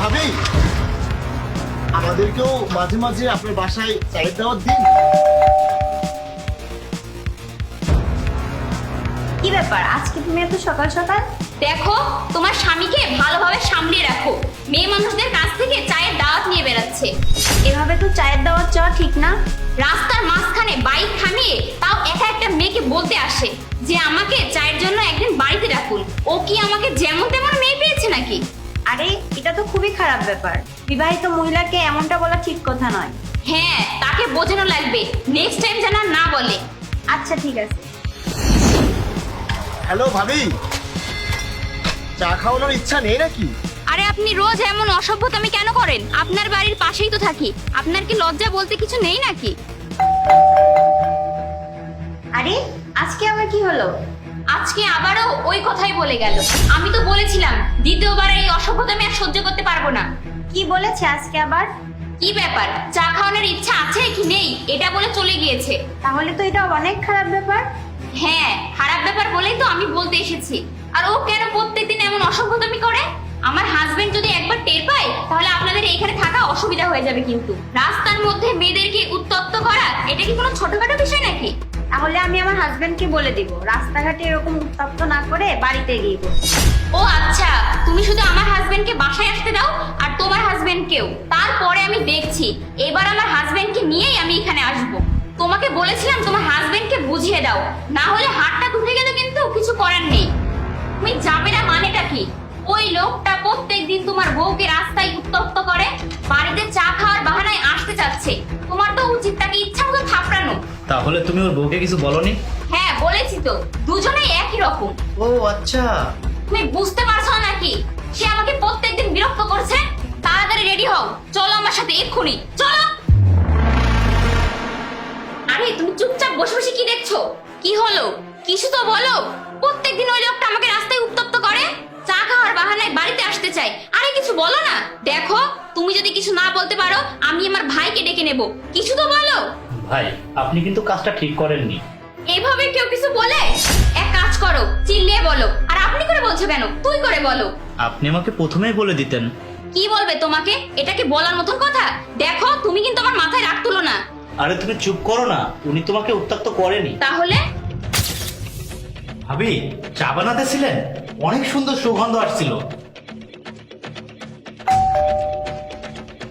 ভাবি, আমাদেরকেও মাঝে মাঝে আপনার বাসায় চায়ের দাওয়াত দিন। কি ব্যাপার আজকে তুমি এত সকাল সকাল? দেখো, তোমার স্বামীকে ভালোভাবে সামলিয়ে রাখো। মেয়ে মানুষদের কাছ থেকে চায়ের দাওয়াত নিয়ে বেড়াচ্ছে। এভাবে তো চায়ের দাওয়াত চাওয়া ঠিক না। রাস্তার মাঝখানে বাইক থামিয়ে তাও একা একটা মেয়েকে বলতে আসে যে আমাকে চায়ের জন্য একদিন বাড়িতে রাখুন। ও কি আমাকে যেমন তেমন মেয়ে পেয়েছে নাকি? আরে এটা তো খুবই খারাপ ব্যাপার। বিবাহিত মহিলাকে এমনটা বলা ঠিক কথা নয়। হ্যাঁ, তাকে বোঝানো লাগবে, নেক্সট টাইম যেন আর না বলে। আচ্ছা ঠিক আছে। হ্যালো ভাবি, চা খাওয়ানোর ইচ্ছা নেই নাকি? আরে আপনি রোজ এমন অসভ্যতামি কেন করেন? আপনার বাড়ির পাশেই তো থাকি, আপনার কি লজ্জা বলতে কিছু নেই নাকি? আরে আজকে আবার কি হলো? আজকে আবারও ওই কথাই বলে গেল। আমি তো বলেছিলাম দ্বিতীয়বার এই অসভ্যতামি আর সহ্য করতে পারবো না। কি বলেছে আজকে আবার? কি ব্যাপার, চা খাওয়ানোর ইচ্ছা আছে কি নেই এটা বলে চলে গিয়েছে। তাহলে তো এটা অনেক খারাপ ব্যাপার। হ্যাঁ, খারাপ ব্যাপার বলেই তো আমি বলতে এসেছি। আর ও কেন প্রত্যেকদিন এমন অসভ্যতামি করে? আমার হাজবেন্ড যদি একবার টের পায় তাহলে আপনাদের এইখানে থাকা অসুবিধা হয়ে যাবে। কিন্তু রাস্তার মধ্যে মেয়েদেরকে উত্ত্যক্ত করা এটা কি কোনো ছোটখাটো বিষয় নাকি? তাহলে আমি আমার হাজবেন্ডকে বলে দিব রাস্তাঘাটে এরকম উত্তপ্ত না করে বাড়িতে গিয়ে বলবো। ও আচ্ছা, তুমি শুধু আমার হাজবেন্ডকে বাসায় আসতে দাও আর তোমার হাজবেন্ডকেও। তারপরে আমি দেখছি, এবার আমার হাজবেন্ডকে নিয়েই আমি এখানে আসবো। তোমাকে বলেছিলাম তোমার হাজবেন্ডকে বুঝিয়ে দাও, না হলে হাতটা উঠে গেলে কিন্তু কিছু করার নেই। তুমি যাবে না মানেটা কি? ওই লোকটা প্রত্যেকদিন তোমার বউকে রাস্তায় উত্তপ্ত করে, বাড়িতে চা খাওয়ার বাহানায় আসতে চাচ্ছে। তোমার তো উচিত তাকে ইচ্ছা মতো থাপড়ানো। তাহলে তুমি ওর বউকে কিছু বলনি? হ্যাঁ বলেছি তো, দুজনেই একই রকম। ও আচ্ছা। তুমি বুঝতে পারছো না নাকি? সে আমাকে প্রত্যেকদিন বিরক্ত করছে। তাড়াতাড়ি রেডি হও, চলো আমার সাথে এক্ষুনি, চলো। আরে তুমি চুপচাপ বসে বসে কি দেখছো? কি হলো? কিছু তো বলো। প্রত্যেকদিন ওই লোকটা আমাকে রাস্তায় উত্তপ্ত করে, চা খাওয়ার বাহানায় বাড়িতে আসতে চায়। আরে কিছু বলো না। দেখো, তুমি যদি কিছু না বলতে পারো আমি আমার ভাইকে ডেকে নেব। কিছু তো বলো। ভাই, আপনি কিন্তু কাজটা ঠিক করেননি। এভাবে কেউ কিছু বলে? এক কাজ করো, চিল্লিয়ে বলো। আর আপনি করে বলছো কেন? তুই করে বলো। আপনি আমাকে প্রথমেই বলে দিতেন। কি বলবে তোমাকে? এটা কি বলার মতন কথা? দেখো, তুমি কিন্তু আমার মাথায় রাগ তুলো না। আরে তুমি চুপ করো না, উনি তোমাকে উত্ত্যক্ত করেনি। তাহলে ভাবি, চা বানাতেছিলেন, অনেক সুন্দর সুগন্ধ আসছিল।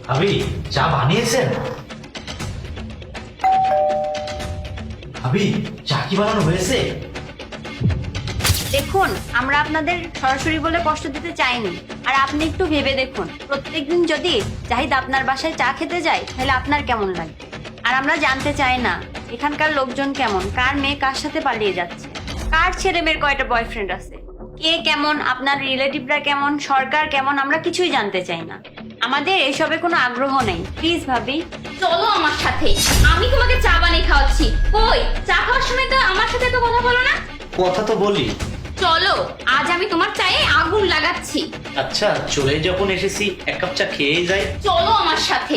ভাবি, চা বানিয়েছেন? ভাবি, চা কি বানানো হয়েছে? দেখুন, আমরা আপনাদের সরাসরি বলে কষ্ট দিতে চাইনি। আর আপনি একটু ভেবে দেখুন, প্রত্যেকদিন যদি জাহিদ আপনার বাসায় চা খেতে যায় তাহলে আপনার কেমন লাগে? আর আমরা জানতে চাই না এখানকার লোকজন কেমন, কার মেয়ে কার সাথে পালিয়ে যাচ্ছে, কার ছেলে মেয়ের কয়টা বয়ফ্রেন্ড আছে, কে কেমন, আপনার রিলেটিভরা কেমন, সরকার কেমন, আমরা কিছুই জানতে চাই না। আমাদের এসবে কোনো আগ্রহ নেই। প্লিজ ভাবি, চলো আমার সাথে, আমি তোমাকে চা বানিয়ে খাওয়াচ্ছি। কই, চা খাওয়ার সময় তো আমার সাথে তো কথা বলো না। কথা তো বলি। চলো, আজ আমি তোমার চায়ে আগুন লাগাচ্ছি। আচ্ছা, চলে যখন এসেছি এক কাপ চা খেয়েই যাই। চলো আমার সাথে।